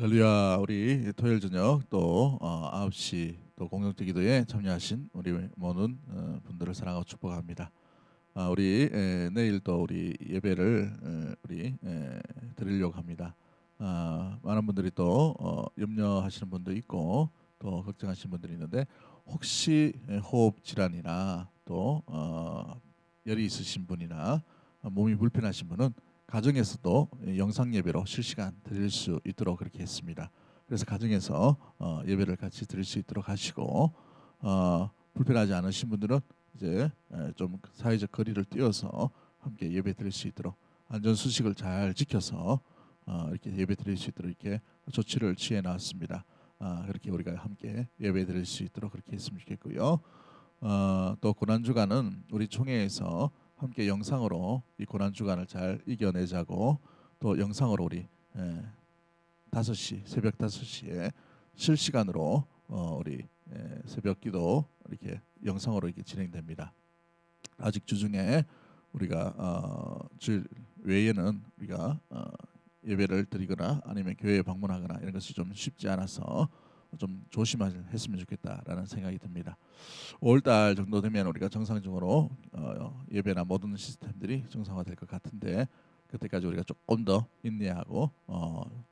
할렐루야. 우리 토요일 저녁 또 9시 또 공동체 기도에 참여하신 우리 모든 분들을 사랑하고 축복합니다. 우리 내일 또 우리 예배를 우리 드리려고 합니다. 많은 분들이 또 염려하시는 분도 있고 또 걱정하시는 분들이 있는데, 혹시 호흡 질환이나 또 열이 있으신 분이나 몸이 불편하신 분은 가정에서도 영상 예배로 실시간 드릴 수 있도록 그렇게 했습니다. 그래서 가정에서 예배를 같이 드릴 수 있도록 하시고, 불편하지 않으신 분들은 이제 좀 사회적 거리를 띄워서 함께 예배 드릴 수 있도록 안전 수칙을 잘 지켜서 이렇게 예배 드릴 수 있도록 이렇게 조치를 취해 나왔습니다. 그렇게 우리가 함께 예배 드릴 수 있도록 그렇게 했으면 좋겠고요. 또 고난 주간은 우리 총회에서 함께 영상으로 이 고난 주간을 잘 이겨내자고, 또 영상으로 우리 5시 새벽 5시에 실시간으로 우리 새벽 기도 이렇게 영상으로 이렇게 진행됩니다. 아직 주중에 우리가 주일 외에는 우리가 예배를 드리거나 아니면 교회에 방문하거나 이런 것이 좀 쉽지 않아서 좀 조심했으면 좋겠다라는 생각이 듭니다. 5월달 정도 되면 우리가 정상적으로 예배나 모든 시스템들이 정상화될 것 같은데, 그때까지 우리가 조금 더 인내하고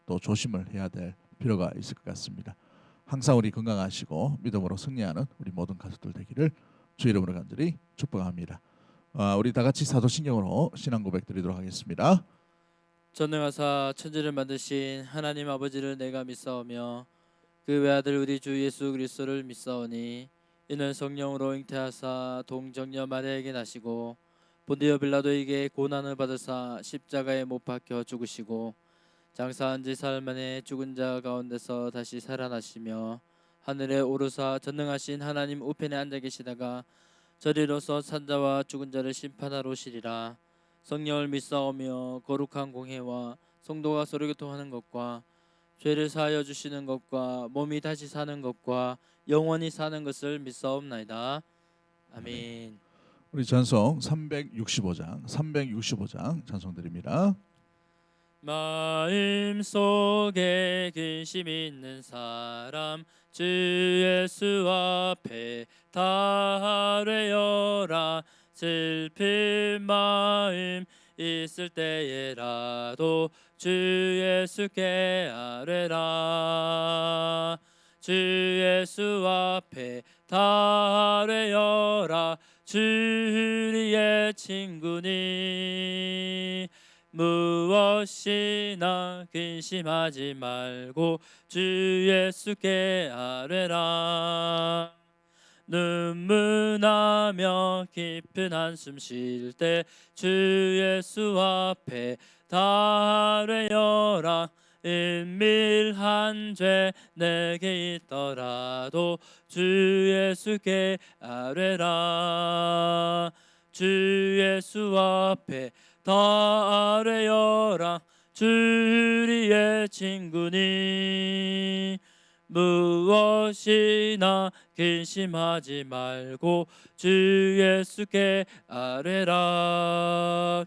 또 조심을 해야 될 필요가 있을 것 같습니다. 항상 우리 건강하시고 믿음으로 승리하는 우리 모든 가족들 되기를 주 이름으로 간절히 축복합니다. 우리 다 같이 사도신경으로 신앙 고백 드리도록 하겠습니다. 전능하사 천지를 만드신 하나님 아버지를 내가 믿사오며 그 외아들 우리 주 예수 그리스도를 믿사오니 이는 성령으로 잉태하사 동정녀 마리아에게 나시고 본디오 빌라도에게 고난을 받으사 십자가에 못 박혀 죽으시고 장사한 지 사흘 만에 죽은 자 가운데서 다시 살아나시며 하늘에 오르사 전능하신 하나님 우편에 앉아 계시다가 저리로서 산자와 죽은 자를 심판하러 오시리라. 성령을 믿사오며 거룩한 공회와 성도가 서로 교통하는 것과 죄를 사하여 주시는 것과 몸이 다시 사는 것과 영원히 사는 것을 믿사옵나이다. 아멘. 아멘. 우리 찬송 365장 찬송 드립니다. 마음속에 근심 있는 사람 주 예수 앞에 다 아뢰어라. 슬픈 마음 있을 때에라도 주 예수께 아뢰라. 주 예수 앞에 다 아뢰어라. 주 우리의 친구니 무엇이나 근심하지 말고 주 예수께 아뢰라. 눈물 나며 깊은 한숨 쉴 때 주 예수 앞에 다 아뢰어라. 은밀한 죄 내게 있더라도 주 예수께 아뢰라. 주 예수 앞에 다 아뢰어라. 주 우리의 친구니 무엇이나 근심하지 말고 주 예수께 아뢰라.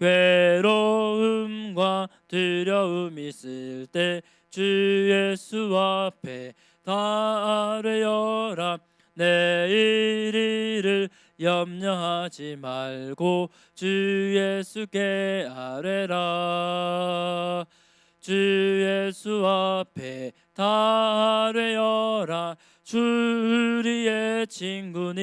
괴로움과 두려움 있을 때 주 예수 앞에 다 아뢰어라. 내일 일을 염려하지 말고 주 예수께 아뢰라. 주 예수 앞에 다 아뢰어라. 주 우리의 친구니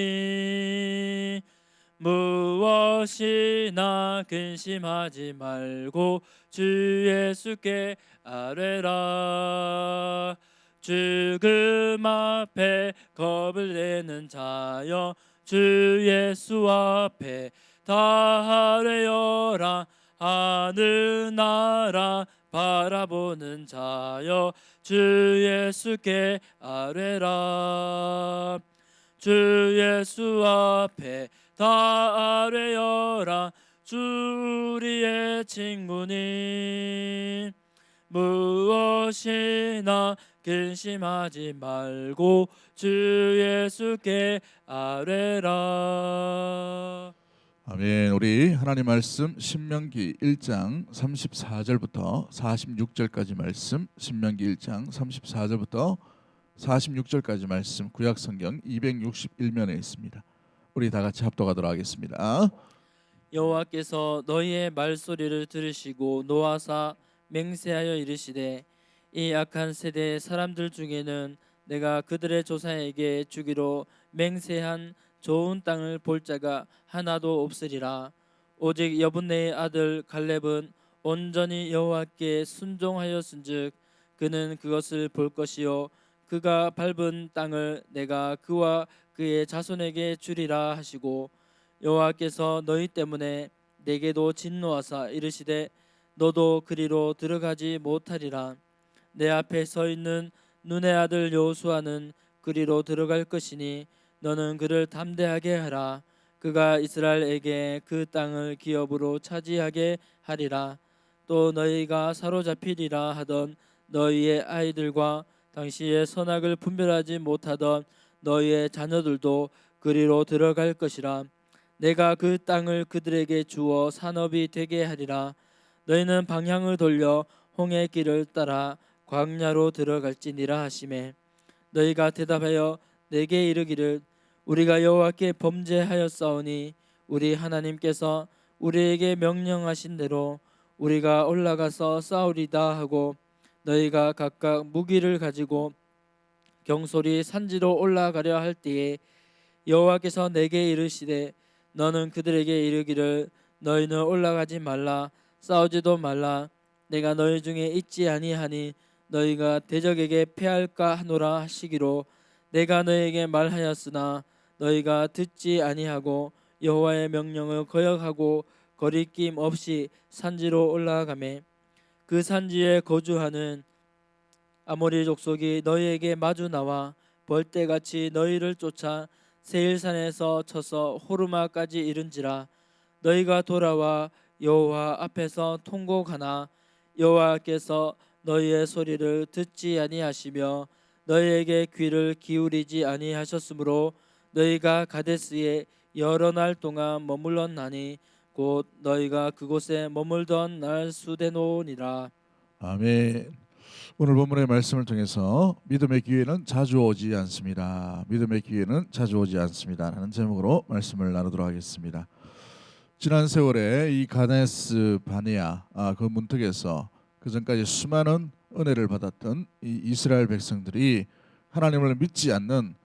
무엇이나 근심하지 말고 주 예수께 아뢰라. 죽음 앞에 겁을 내는 자여 주 예수 앞에 다 아뢰어라. 하늘 나라 바라보는 자여 주 예수께 아뢰라. 주 예수 앞에 다 아뢰어라. 주 우리의 친구니 무엇이나 근심하지 말고 주 예수께 아뢰라. 아멘. 우리 하나님 말씀 신명기 1장 34절부터 46절까지 말씀, 신명기 1장 34절부터 46절까지 말씀, 구약 성경 261면에 있습니다. 우리 다 같이 합독하도록 하겠습니다. 여호와께서 너희의 말소리를 들으시고 노하사 맹세하여 이르시되 이 악한 세대의 사람들 중에는 내가 그들의 조상에게 주기로 맹세한 좋은 땅을 볼 자가 하나도 없으리라. 오직 여분네의 아들 갈렙은 온전히 여호와께 순종하였은즉 그는 그것을 볼 것이요 그가 밟은 땅을 내가 그와 그의 자손에게 주리라 하시고, 여호와께서 너희 때문에 내게도 진노하사 이르시되 너도 그리로 들어가지 못하리라. 내 앞에 서 있는 눈의 아들 여호수아는 그리로 들어갈 것이니 너는 그를 담대하게 하라. 그가 이스라엘에게 그 땅을 기업으로 차지하게 하리라. 또 너희가 사로잡히리라 하던 너희의 아이들과 당시의 선악을 분별하지 못하던 너희의 자녀들도 그리로 들어갈 것이라. 내가 그 땅을 그들에게 주어 산업이 되게 하리라. 너희는 방향을 돌려 홍해 길을 따라 광야로 들어갈지니라 하시매, 너희가 대답하여 내게 이르기를 우리가 여호와께 범죄하였사오니 우리 하나님께서 우리에게 명령하신 대로 우리가 올라가서 싸우리다 하고, 너희가 각각 무기를 가지고 경솔이 산지로 올라가려 할 때에 여호와께서 내게 이르시되 너는 그들에게 이르기를 너희는 올라가지 말라, 싸우지도 말라. 내가 너희 중에 있지 아니하니 너희가 대적에게 패할까 하노라 하시기로, 내가 너희에게 말하였으나 너희가 듣지 아니하고 여호와의 명령을 거역하고 거리낌 없이 산지로 올라가매, 그 산지에 거주하는 아모리 족속이 너희에게 마주 나와 벌떼같이 너희를 쫓아 세일산에서 쳐서 호르마까지 이른지라. 너희가 돌아와 여호와 앞에서 통곡하나 여호와께서 너희의 소리를 듣지 아니하시며 너희에게 귀를 기울이지 아니하셨으므로 너희가 가데스에 여러 날 동안 머물렀나니 곧 너희가 그곳에 머물던 날 수되노니라. 아멘. 오늘 본문의 말씀을 통해서 믿음의 기회는 자주 오지 않습니다. 믿음의 기회는 자주 오지 않습니다. 라는 제목으로 말씀을 나누도록 하겠습니다. 지난 세월에 이 가데스 바네아 그 문턱에서 그 전까지 수많은 은혜를 받았던 이 이스라엘 백성들이 하나님을 믿지 않는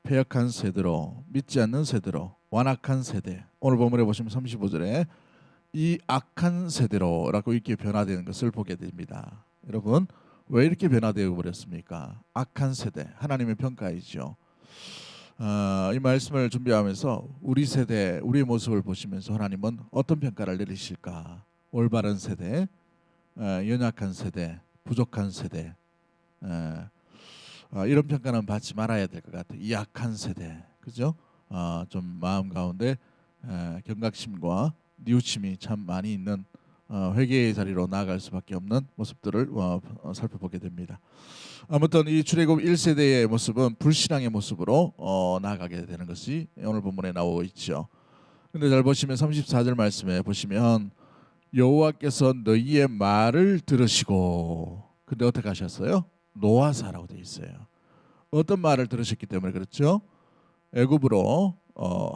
패역한 세대로, 믿지 않는 세대로, 완악한 세대. 오늘 본문에 보시면 35절에 이 악한 세대로라고 이렇게 변화되는 것을 보게 됩니다. 여러분, 왜 이렇게 변화되어 버렸습니까? 악한 세대, 하나님의 평가이죠. 이 말씀을 준비하면서 우리 세대, 우리의 모습을 보시면서 하나님은 어떤 평가를 내리실까? 올바른 세대, 연약한 세대, 부족한 세대, 이런 평가는 받지 말아야 될 것 같아요. 이 악한 세대, 그죠? 좀 마음 가운데 경각심과 뉘우침이 참 많이 있는 회개의 자리로 나아갈 수밖에 없는 모습들을 살펴보게 됩니다. 아무튼 이 출애굽 1세대의 모습은 불신앙의 모습으로 나아가게 되는 것이 오늘 본문에 나오고 있죠. 근데 잘 보시면 34절 말씀에 보시면 여호와께서 너희의 말을 들으시고, 근데 어떻게 하셨어요? 노하사라고 되어 있어요. 어떤 말을 들으셨기 때문에 그렇죠? 애굽으로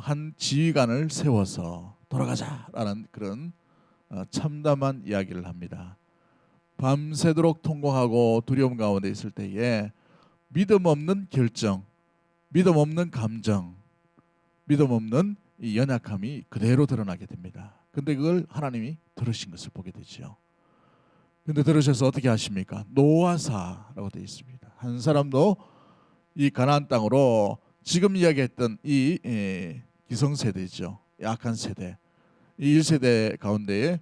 한 지휘관을 세워서 돌아가자라는 그런 참담한 이야기를 합니다. 밤새도록 통곡하고 두려움 가운데 있을 때에 믿음 없는 결정, 믿음 없는 감정, 믿음 없는 이 연약함이 그대로 드러나게 됩니다. 근데 그걸 하나님이 들으신 것을 보게 되죠. 근데 들으셔서 어떻게 하십니까? 노하사라고 되어 있습니다. 한 사람도 이 가나안 땅으로 지금 이야기했던 이 기성세대죠. 약한 세대, 이 1세대 가운데에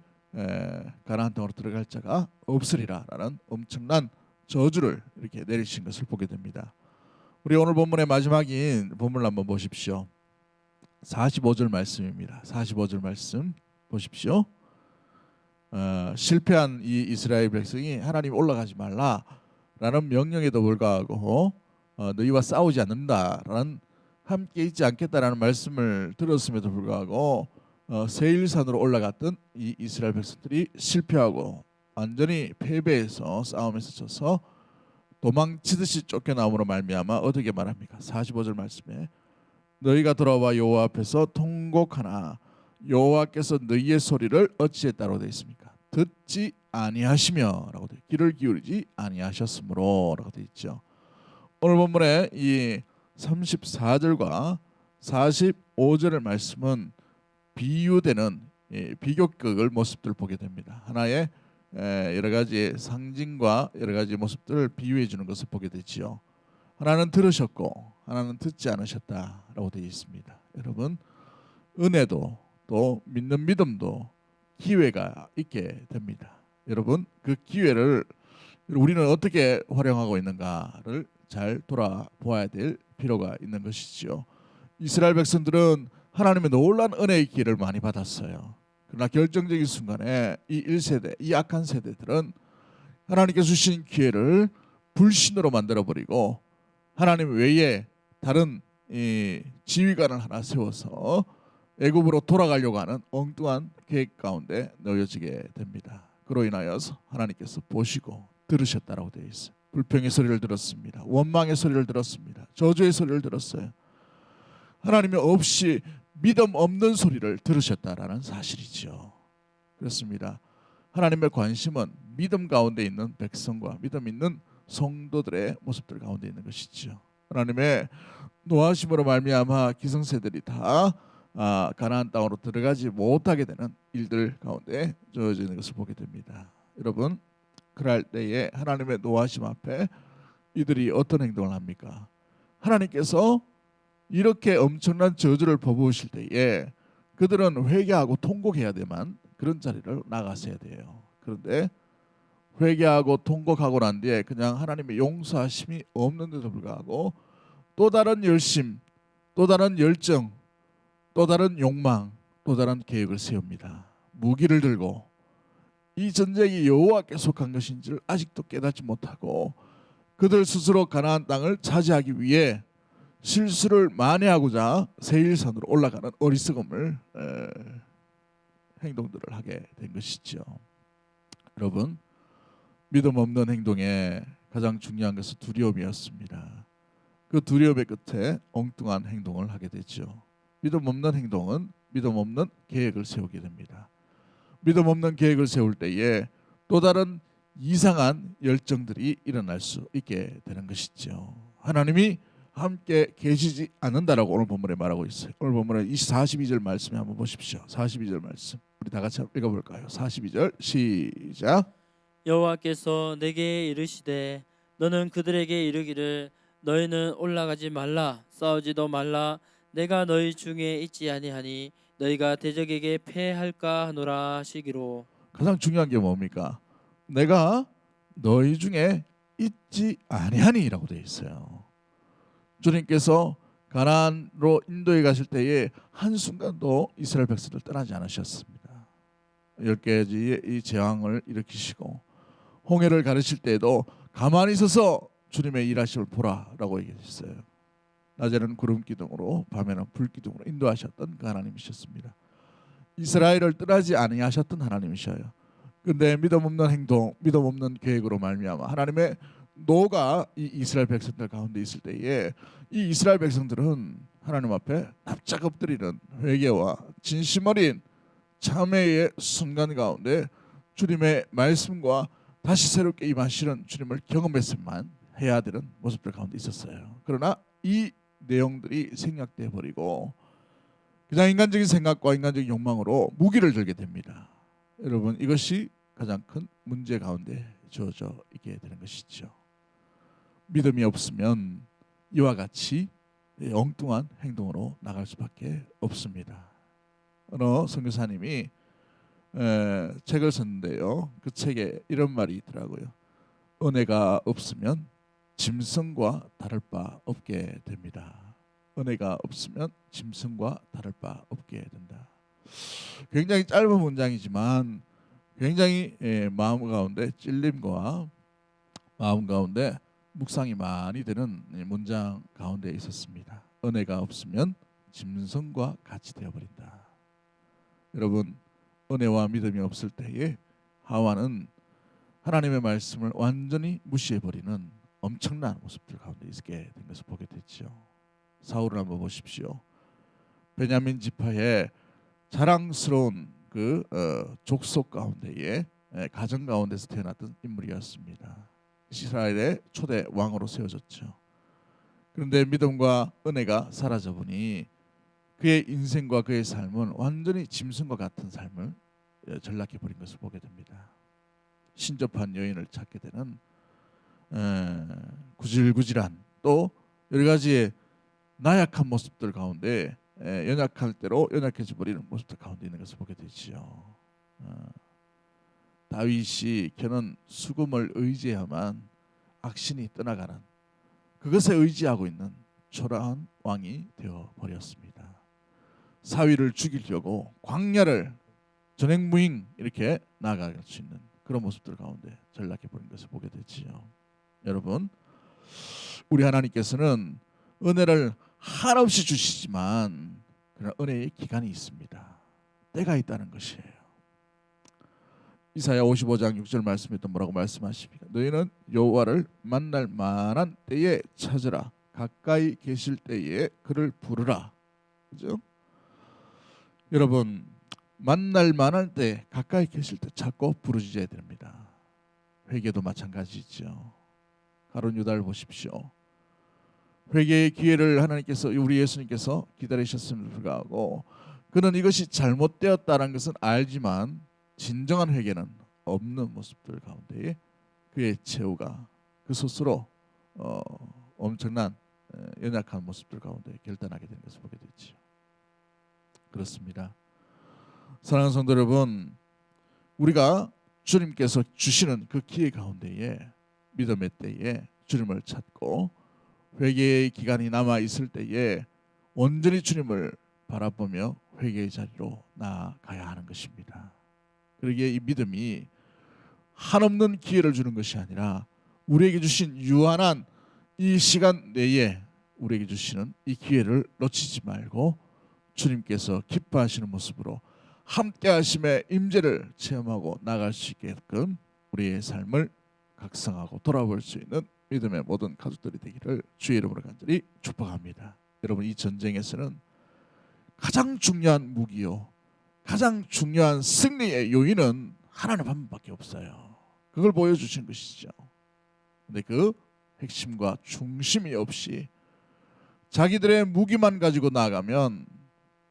가나안 땅으로 들어갈 자가 없으리라라는 엄청난 저주를 이렇게 내리신 것을 보게 됩니다. 우리 오늘 본문의 마지막인 본문을 한번 보십시오. 45절 말씀입니다. 45절 말씀 보십시오. 실패한 이 이스라엘 백성이 하나님 올라가지 말라라는 명령에도 불구하고 너희와 싸우지 않는다라는 함께 있지 않겠다라는 말씀을 들었음에도 불구하고 세일산으로 올라갔던 이 이스라엘 백성들이 실패하고 완전히 패배해서 싸움에서 져서 도망치듯이 쫓겨나므로 말미암아 어떻게 말합니까? 45절 말씀에 너희가 돌아와 여호와 앞에서 통곡하나 여호와께서 너희의 소리를 어찌했다고 되어 있습니까? 듣지 아니하시며라고 되어 귀를 기울이지 아니하셨으므로라고 되어 있죠. 오늘 본문에 이 34절과 45절의 말씀은 비유되는 비교격을 모습들을 보게 됩니다. 하나의 여러 가지 상징과 여러 가지 모습들을 비유해 주는 것을 보게 되지요. 하나는 들으셨고 하나는 듣지 않으셨다라고 되어 있습니다. 여러분, 은혜도 또 믿는 믿음도 기회가 있게 됩니다. 여러분, 그 기회를 우리는 어떻게 활용하고 있는가를 잘 돌아보아야 될 필요가 있는 것이지요. 이스라엘 백성들은 하나님의 놀라운 은혜의 기회를 많이 받았어요. 그러나 결정적인 순간에 이 1세대, 이 악한 세대들은 하나님께서 주신 기회를 불신으로 만들어버리고 하나님 외에 다른 지휘관을 하나 세워서 애굽으로 돌아가려고 하는 엉뚱한 계획 가운데 놓여지게 됩니다. 그로 인하여서 하나님께서 보시고 들으셨다라고 되어 있어요. 불평의 소리를 들었습니다. 원망의 소리를 들었습니다. 저주의 소리를 들었어요. 하나님이 없이 믿음 없는 소리를 들으셨다라는 사실이죠. 그렇습니다. 하나님의 관심은 믿음 가운데 있는 백성과 믿음 있는 성도들의 모습들 가운데 있는 것이죠. 하나님의 노하심으로 말미암아 기성세들이 다 가나안 땅으로 들어가지 못하게 되는 일들 가운데 주어지는 것을 보게 됩니다. 여러분, 그럴 때에 하나님의 노하심 앞에 이들이 어떤 행동을 합니까? 하나님께서 이렇게 엄청난 저주를 퍼부으실 때에 그들은 회개하고 통곡해야 되만 그런 자리를 나가서야 돼요. 그런데 회개하고 통곡하고 난 뒤에 그냥 하나님의 용서하심이 없는데도 불구하고 또 다른 열심, 또 다른 열정, 또 다른 욕망, 또 다른 계획을 세웁니다. 무기를 들고 이 전쟁이 여호와께 속한 것인지를 아직도 깨닫지 못하고 그들 스스로 가나안 땅을 차지하기 위해 실수를 만회하고자 세일산으로 올라가는 어리석음을 행동들을 하게 된 것이죠. 여러분, 믿음 없는 행동에 가장 중요한 것은 두려움이었습니다. 그 두려움의 끝에 엉뚱한 행동을 하게 되죠. 믿음 없는 행동은 믿음 없는 계획을 세우게 됩니다. 믿음 없는 계획을 세울 때에 또 다른 이상한 열정들이 일어날 수 있게 되는 것이죠. 하나님이 함께 계시지 않는다라고 오늘 본문에 말하고 있어요. 오늘 본문에 42절 말씀에 한번 보십시오. 42절 말씀 우리 다 같이 읽어볼까요? 42절 시작. 여호와께서 내게 이르시되 너는 그들에게 이르기를 너희는 올라가지 말라 싸우지도 말라 내가 너희 중에 있지 아니하니 너희가 대적에게 패할까 하노라 하시기로. 가장 중요한 게 뭡니까? 내가 너희 중에 있지 아니하니라고 되어 있어요. 주님께서 가나안으로 인도해 가실 때에 한순간도 이스라엘 백성들 떠나지 않으셨습니다. 10개의 이 재앙을 일으키시고 홍해를 가르칠 때에도 가만히 있어서 주님의 일하심을 보라라고 얘기했어요. 낮에는 구름 기둥으로 밤에는 불 기둥으로 인도하셨던 그 하나님이셨습니다. 이스라엘을 떠나지 아니하셨던 하나님이셔요. 근데 믿음 없는 행동, 믿음 없는 계획으로 말미암아 하나님의 노가 이 이스라엘 백성들 가운데 있을 때에 이 이스라엘 백성들은 하나님 앞에 납작 엎드리는 회개와 진심 어린 참회의 순간 가운데 주님의 말씀과 다시 새롭게 임하시는 주님을 경험했으면 해야 되는 모습들 가운데 있었어요. 그러나 이 내용들이 생략돼 버리고 그냥 인간적인 생각과 인간적인 욕망으로 무기를 들게 됩니다. 여러분, 이것이 가장 큰 문제 가운데 주어져 있게 되는 것이죠. 믿음이 없으면 이와 같이 엉뚱한 행동으로 나갈 수밖에 없습니다. 어느 선교사님이 책을 썼는데요. 그 책에 이런 말이 있더라고요. 은혜가 없으면 짐승과 다를 바 없게 됩니다. 은혜가 없으면 짐승과 다를 바 없게 된다. 굉장히 짧은 문장이지만 굉장히 마음 가운데 찔림과 마음 가운데 묵상이 많이 되는 문장 가운데 있었습니다. 은혜가 없으면 짐승과 같이 되어버린다. 여러분, 은혜와 믿음이 없을 때에 하와는 하나님의 말씀을 완전히 무시해버리는 엄청난 모습들 가운데 있게 된 것을 보게 됐죠. 사울을 한번 보십시오. 베냐민 지파의 자랑스러운 그 족속 가운데에 가정 가운데서 태어났던 인물이었습니다. 이스라엘의 초대 왕으로 세워졌죠. 그런데 믿음과 은혜가 사라져보니 그의 인생과 그의 삶은 완전히 짐승과 같은 삶을 전락해버린 것을 보게 됩니다. 신접한 여인을 찾게 되는 구질구질한 또 여러 가지의 나약한 모습들 가운데 연약할 대로 연약해져 버리는 모습들 가운데 있는 것을 보게 되지요. 다윗이 그는 수금을 의지해야만 악신이 떠나가는 그것에 의지하고 있는 초라한 왕이 되어 버렸습니다. 사위를 죽이려고 광야를 전횡무잉 이렇게 나아갈 수 있는 그런 모습들 가운데 전락해 버린 것을 보게 되지요. 여러분, 우리 하나님께서는 은혜를 한없이 주시지만 그러나 은혜의 기간이 있습니다. 때가 있다는 것이에요. 이사야 55장 6절 말씀에 또 뭐라고 말씀하십니까? 너희는 여호와를 만날 만한 때에 찾으라. 가까이 계실 때에 그를 부르라. 그죠? 여러분, 만날 만한 때 가까이 계실 때 찾고 부르짖어야 됩니다. 회개도 마찬가지죠. 가룟 유다를 보십시오. 회개의 기회를 하나님께서 우리 예수님께서 기다리셨음에도 불구하고 그는 이것이 잘못되었다는 것은 알지만 진정한 회개는 없는 모습들 가운데에 그의 최후가 그 스스로 엄청난 연약한 모습들 가운데 결단하게 되는 것을 보게 되죠. 그렇습니다. 사랑하는 성도 여러분, 우리가 주님께서 주시는 그 기회 가운데에 믿음의 때에 주님을 찾고 회개의 기간이 남아 있을 때에 온전히 주님을 바라보며 회개의 자리로 나아가야 하는 것입니다. 그러기에 이 믿음이 한없는 기회를 주는 것이 아니라 우리에게 주신 유한한 이 시간 내에 우리에게 주시는 이 기회를 놓치지 말고 주님께서 기뻐하시는 모습으로 함께 하심의 임재를 체험하고 나갈 수 있게끔 우리의 삶을 각성하고 돌아볼 수 있는 믿음의 모든 가족들이 되기를 주의 이름으로 간절히 축복합니다. 여러분, 이 전쟁에서는 가장 중요한 무기요, 가장 중요한 승리의 요인은 하나님 한 분밖에 없어요. 그걸 보여주신 것이죠. 근데 그 핵심과 중심이 없이 자기들의 무기만 가지고 나아가면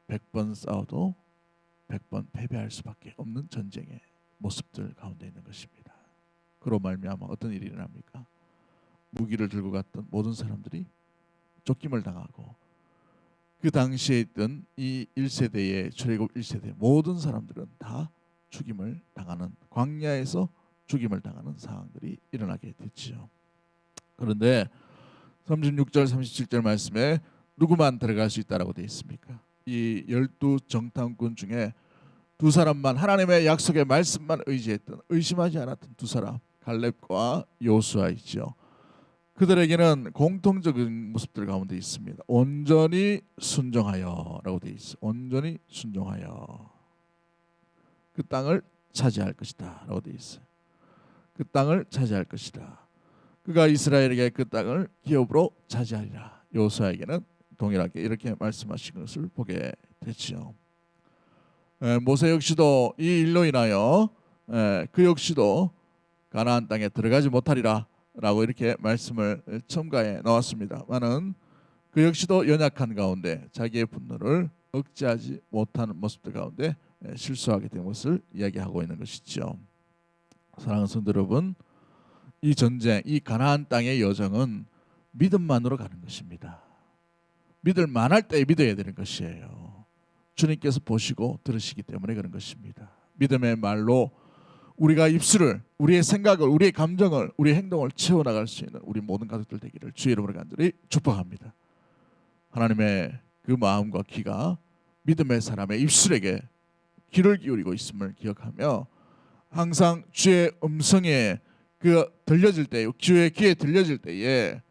100번 싸워도 100번 패배할 수밖에 없는 전쟁의 모습들 가운데 있는 것입니다. 그로 말미암아 어떤 일이 일어납니까? 무기를 들고 갔던 모든 사람들이 쫓김을 당하고 그 당시에 있던 이 1세대의 출애굽 1세대 모든 사람들은 다 죽임을 당하는, 광야에서 죽임을 당하는 상황들이 일어나게 됐지요. 그런데 36절 37절 말씀에 누구만 들어갈 수 있다라고 되어 있습니까? 이 12정탐꾼 중에 두 사람만, 하나님의 약속의 말씀만 의지했던, 의심하지 않았던 두 사람, 갈렙과 요수아이죠. 그들에게는 공통적인 모습들 가운데 있습니다. 온전히 순종하여라고 되어 있어요. 온전히 순종하여 그 땅을 차지할 것이다라고 되어 있어요. 그 땅을 차지할 것이다. 그가 이스라엘에게 그 땅을 기업으로 차지하리라. 요수아에게는 동일하게 이렇게 말씀하신 것을 보게 됐지요. 모세 역시도 이 일로 인하여 그 역시도 가나안 땅에 들어가지 못하리라 라고 이렇게 말씀을 첨가해 놓았습니다만은 그 역시도 연약한 가운데 자기의 분노를 억제하지 못하는 모습들 가운데 실수하게 된 것을 이야기하고 있는 것이죠. 사랑하는 성도 여러분, 이 전쟁, 이 가나안 땅의 여정은 믿음만으로 가는 것입니다. 믿을 만할 때 믿어야 되는 것이에요. 주님께서 보시고 들으시기 때문에 그런 것입니다. 믿음의 말로 우리가 입술을, 우리의 생각을, 우리의 감정을, 우리의 행동을 채워나갈 수 있는 우리 모든 가족들 되기를 주의 이름으로 간절히 축복합니다. 하나님의 그 마음과 귀가 믿음의 사람의 입술에게 귀를 기울이고 있음을 기억하며 항상 주의 음성에 그 들려질 때, 주의 귀에 들려질 때에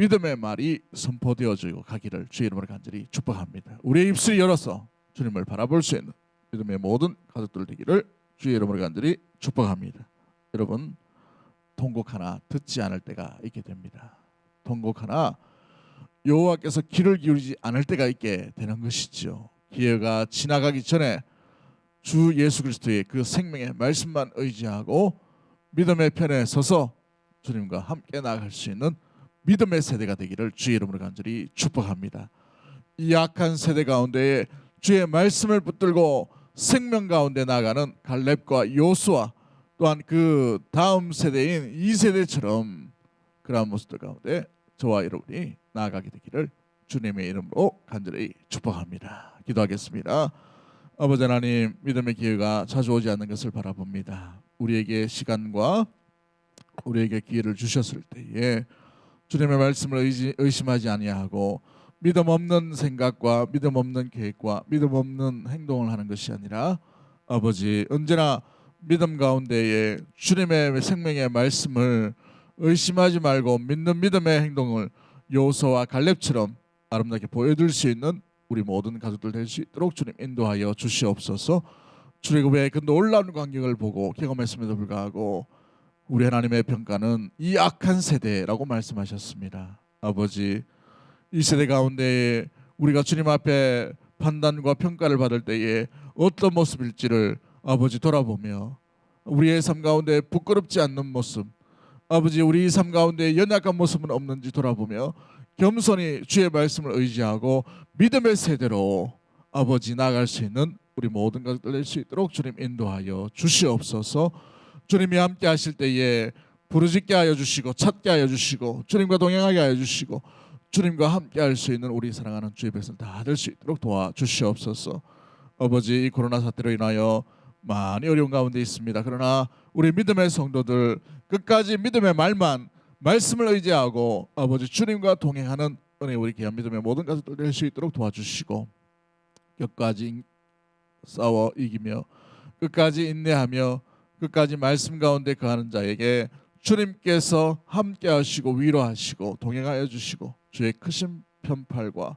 믿음의 말이 선포되어지고 가기를 주의 이름으로 간절히 축복합니다. 우리의 입술이 열어서 주님을 바라볼 수 있는 믿음의 모든 가족들 되기를 주의 이름으로 간절히 축복합니다. 여러분, 통곡 하나 듣지 않을 때가 있게 됩니다. 통곡 하나 여호와께서 귀를 기울이지 않을 때가 있게 되는 것이지요. 기회가 지나가기 전에 주 예수 그리스도의 그 생명의 말씀만 의지하고 믿음의 편에 서서 주님과 함께 나아갈 수 있는 믿음의 세대가 되기를 주의 이름으로 간절히 축복합니다. 이 약한 세대 가운데에 주의 말씀을 붙들고 생명 가운데 나아가는 갈렙과 요수아, 또한 그 다음 세대인 2세대처럼 그러한 모습들 가운데 저와 여러분이 나아가게 되기를 주님의 이름으로 간절히 축복합니다. 기도하겠습니다. 아버지 하나님, 믿음의 기회가 자주 오지 않는 것을 바라봅니다. 우리에게 시간과 우리에게 기회를 주셨을 때에 주님의 말씀을 의심하지 아니하고 믿음 없는 생각과 믿음 없는 계획과 믿음 없는 행동을 하는 것이 아니라 아버지, 언제나 믿음 가운데에 주님의 생명의 말씀을 의심하지 말고 믿는 믿음의 행동을 요소와 갈렙처럼 아름답게 보여줄 수 있는 우리 모든 가족들 될 수 있도록 주님 인도하여 주시옵소서. 출애굽의 그 놀라운 광경을 보고 경험했음에도 불구하고 우리 하나님의 평가는 이 악한 세대라고 말씀하셨습니다. 아버지, 이 세대 가운데 우리가 주님 앞에 판단과 평가를 받을 때에 어떤 모습일지를 아버지 돌아보며 우리의 삶 가운데 부끄럽지 않는 모습, 아버지 우리 삶 가운데 연약한 모습은 없는지 돌아보며 겸손히 주의 말씀을 의지하고 믿음의 세대로 아버지 나아갈 수 있는 우리 모든 것들 될 수 있도록 주님 인도하여 주시옵소서. 주님이 함께 하실 때에 부르짖게 하여 주시고 찾게 하여 주시고 주님과 동행하게 하여 주시고 주님과 함께 할 수 있는 우리 사랑하는 주의 백성 다 될 수 있도록 도와주시옵소서. 아버지, 이 코로나 사태로 인하여 많이 어려운 가운데 있습니다. 그러나 우리 믿음의 성도들 끝까지 믿음의 말씀을 의지하고 아버지 주님과 동행하는 은혜 우리 귀한 믿음의 모든 가족들 될 수 있도록 도와주시고 끝까지 싸워 이기며 끝까지 인내하며 끝까지 말씀 가운데 거하는 자에게 주님께서 함께 하시고 위로하시고 동행하여 주시고 주의 크신 편팔과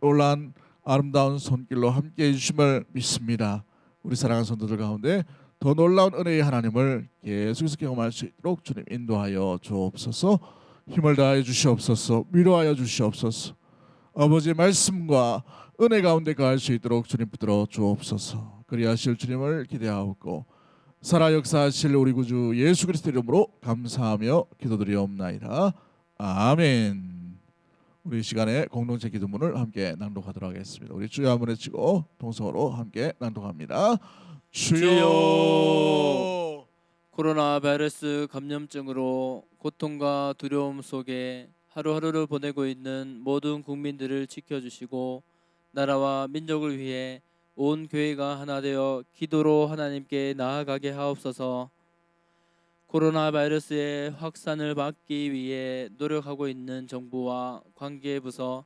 놀라운 아름다운 손길로 함께 해주심을 믿습니다. 우리 사랑하는 성도들 가운데 더 놀라운 은혜의 하나님을 계속해서 경험할 수 있도록 주님 인도하여 주옵소서. 힘을 다하여 주시옵소서. 위로하여 주시옵소서. 아버지의 말씀과 은혜 가운데 거할 수 있도록 주님 붙들어 주옵소서. 그리하실 주님을 기대하옵고 살아 역사하실 우리 구주 예수 그리스도 이름으로 감사하며 기도드리옵나이다. 아멘. 우리 시간에 공동체 기도문을 함께 낭독하도록 하겠습니다. 우리 주여 한번 외치고 동성으로 함께 낭독합니다. 주여. 코로나 바이러스 감염증으로 고통과 두려움 속에 하루하루를 보내고 있는 모든 국민들을 지켜주시고 나라와 민족을 위해 온 교회가 하나 되어 기도로 하나님께 나아가게 하옵소서. 코로나 바이러스의 확산을 막기 위해 노력하고 있는 정부와 관계부서,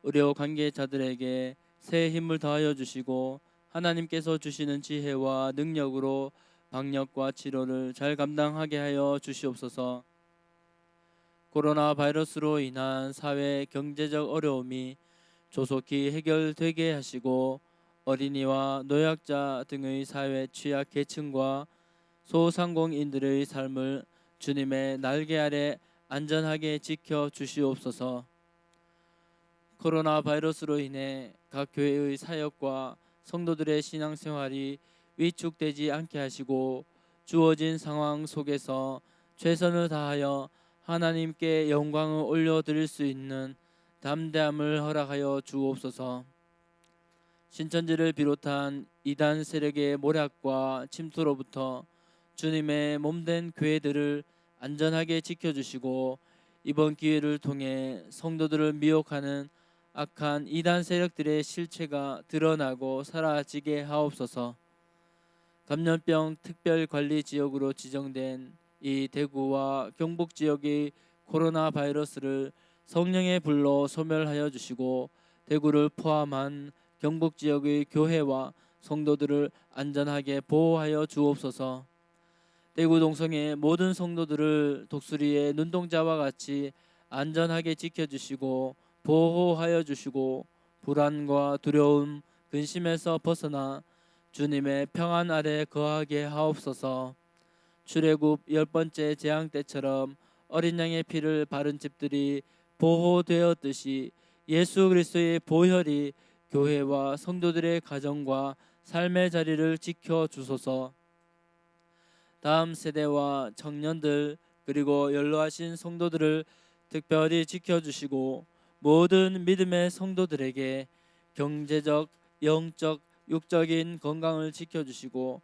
의료 관계자들에게 새 힘을 더하여 주시고 하나님께서 주시는 지혜와 능력으로 방역과 치료를 잘 감당하게 하여 주시옵소서. 코로나 바이러스로 인한 사회 경제적 어려움이 조속히 해결되게 하시고 어린이와 노약자 등의 사회 취약 계층과 소상공인들의 삶을 주님의 날개 아래 안전하게 지켜 주시옵소서. 코로나 바이러스로 인해 각 교회의 사역과 성도들의 신앙생활이 위축되지 않게 하시고 주어진 상황 속에서 최선을 다하여 하나님께 영광을 올려드릴 수 있는 담대함을 허락하여 주옵소서. 신천지를 비롯한 이단 세력의 모략과 침투로부터 주님의 몸된 교회들을 안전하게 지켜주시고 이번 기회를 통해 성도들을 미혹하는 악한 이단 세력들의 실체가 드러나고 사라지게 하옵소서. 감염병 특별관리지역으로 지정된 이 대구와 경북 지역의 코로나 바이러스를 성령의 불로 소멸하여 주시고 대구를 포함한 경북 지역의 교회와 성도들을 안전하게 보호하여 주옵소서. 대구 동성의 모든 성도들을 독수리의 눈동자와 같이 안전하게 지켜주시고 보호하여 주시고 불안과 두려움, 근심에서 벗어나 주님의 평안 아래 거하게 하옵소서. 출애굽 10번째 재앙 때처럼 어린 양의 피를 바른 집들이 보호되었듯이 예수 그리스도의 보혈이 교회와 성도들의 가정과 삶의 자리를 지켜 주소서. 다음 세대와 청년들 그리고 연로하신 성도들을 특별히 지켜주시고 모든 믿음의 성도들에게 경제적, 영적, 육적인 건강을 지켜주시고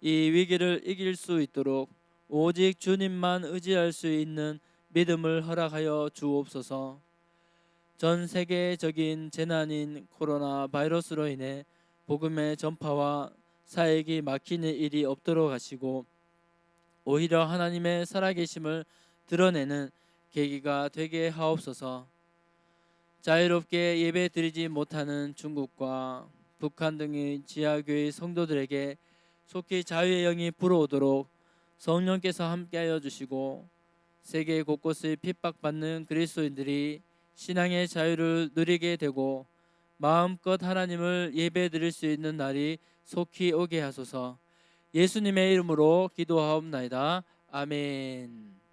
이 위기를 이길 수 있도록 오직 주님만 의지할 수 있는 믿음을 허락하여 주옵소서. 전 세계적인 재난인 코로나 바이러스로 인해 복음의 전파와 사역이 막히는 일이 없도록 하시고 오히려 하나님의 살아계심을 드러내는 계기가 되게 하옵소서. 자유롭게 예배 드리지 못하는 중국과 북한 등의 지하교회 성도들에게 속히 자유의 영이 불어오도록 성령께서 함께하여 주시고 세계 곳곳의 핍박받는 그리스도인들이 신앙의 자유를 누리게 되고 마음껏 하나님을 예배 드릴 수 있는 날이 속히 오게 하소서. 예수님의 이름으로 기도하옵나이다. 아멘.